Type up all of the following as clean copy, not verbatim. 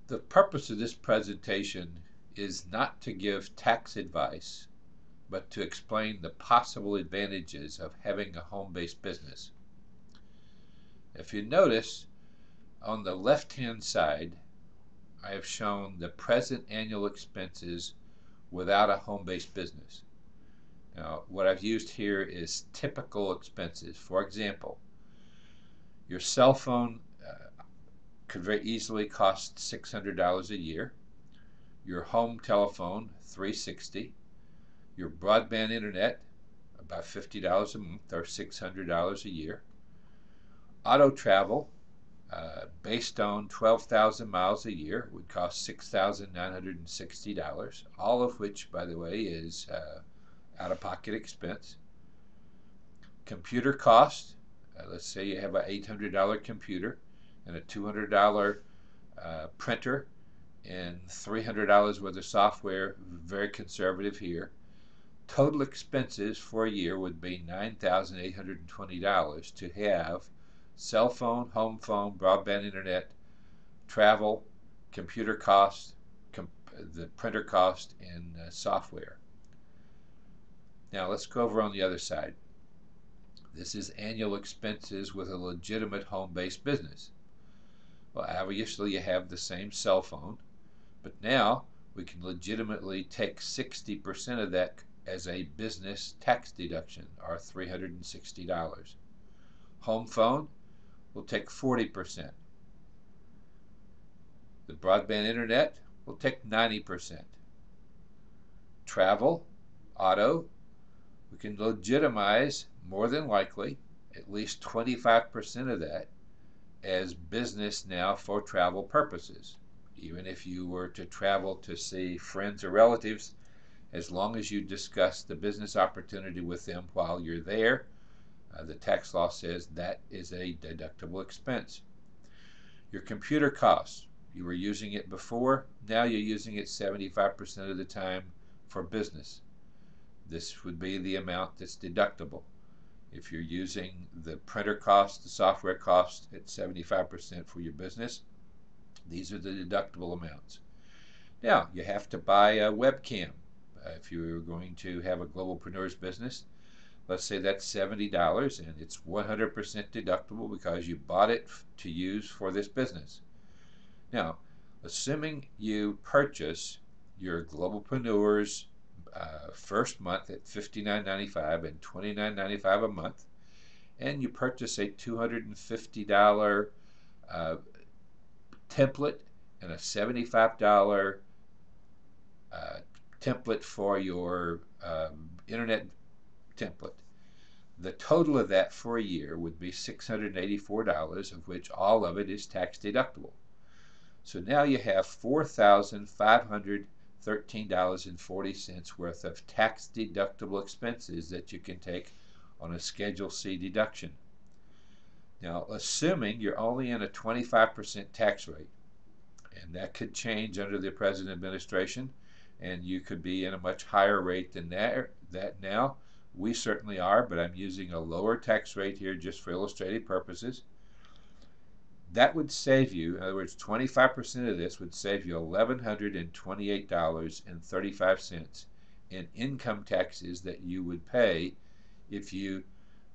The purpose of this presentation is not to give tax advice, but to explain the possible advantages of having a home-based business. If you notice, on the left-hand side, I have shown the present annual expenses without a home-based business. Now, what I've used here is typical expenses. For example, your cell phone could very easily cost $600 a year. Your home telephone, $360. Your broadband internet, about $50 a month or $600 a year. Auto travel, based on 12,000 miles a year, would cost $6,960, all of which, by the way, is out-of-pocket expense. Computer cost, let's say you have an $800 computer and a $200 printer and $300 worth of software, very conservative here. Total expenses for a year would be $9,820 to have cell phone, home phone, broadband internet, travel, computer cost, the printer cost, and software. Now let's go over on the other side. This is annual expenses with a legitimate home-based business. Well, obviously you have the same cell phone, but now we can legitimately take 60% of that as a business tax deduction, or $360. Home phone will take 40%. The broadband internet will take 90%. Travel, auto, we can legitimize more than likely at least 25% of that as business now for travel purposes. Even if you were to travel to see friends or relatives, as long as you discuss the business opportunity with them while you're there, the tax law says that is a deductible expense. Your computer costs, you were using it before, now you're using it 75% of the time for business. This would be the amount that's deductible. If you're using the printer cost, the software cost at 75% for your business, these are the deductible amounts. Now, you have to buy a webcam. If you're going to have a Globalpreneurs business, let's say that's $70 and it's 100% deductible because you bought it to use for this business. Now, assuming you purchase your Globalpreneurs first month at $59.95 and $29.95 a month, and you purchase a $250 template and a $75 template for your internet template. The total of that for a year would be $684, of which all of it is tax deductible. So now you have $4,513.40 worth of tax deductible expenses that you can take on a Schedule C deduction. Now, assuming you're only in a 25% tax rate, and that could change under the present administration, and you could be in a much higher rate than that now. We certainly are, but I'm using a lower tax rate here just for illustrative purposes. That would save you, in other words, 25% of this would save you $1,128.35 in income taxes that you would pay if you,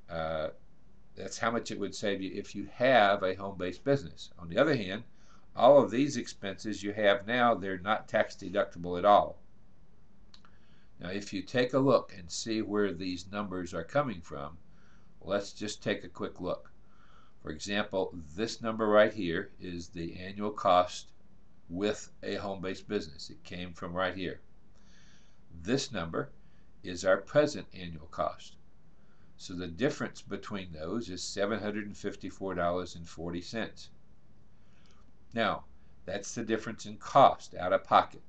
that's how much it would save you if you have a home-based business. On the other hand, all of these expenses you have now, they're not tax deductible at all. Now, if you take a look and see where these numbers are coming from, let's just take a quick look. For example, this number right here is the annual cost with a home-based business. It came from right here. This number is our present annual cost. So the difference between those is $754.40. Now, that's the difference in cost out of pocket.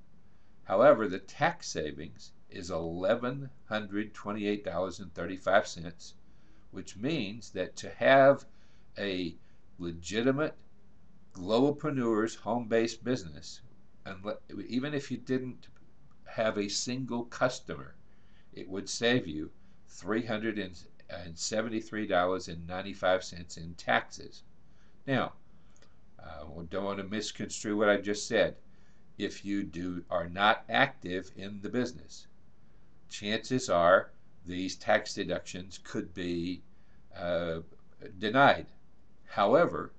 However, the tax savings is $1,128.35, which means that to have a legitimate Globalpreneurs home-based business, and even if you didn't have a single customer, it would save you $373.95 in taxes. Now, Don't want to misconstrue what I just said. If you are not active in the business, chances are these tax deductions could be uh, denied. However,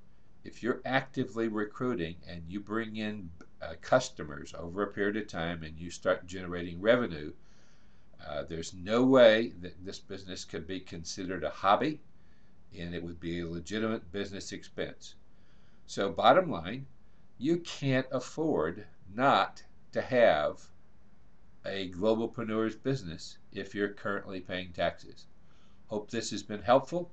if you're actively recruiting and you bring in customers over a period of time and you start generating revenue, there's no way that this business could be considered a hobby, and it would be a legitimate business expense. So, bottom line, you can't afford not to have a globalpreneurs business if you're currently paying taxes. Hope this has been helpful.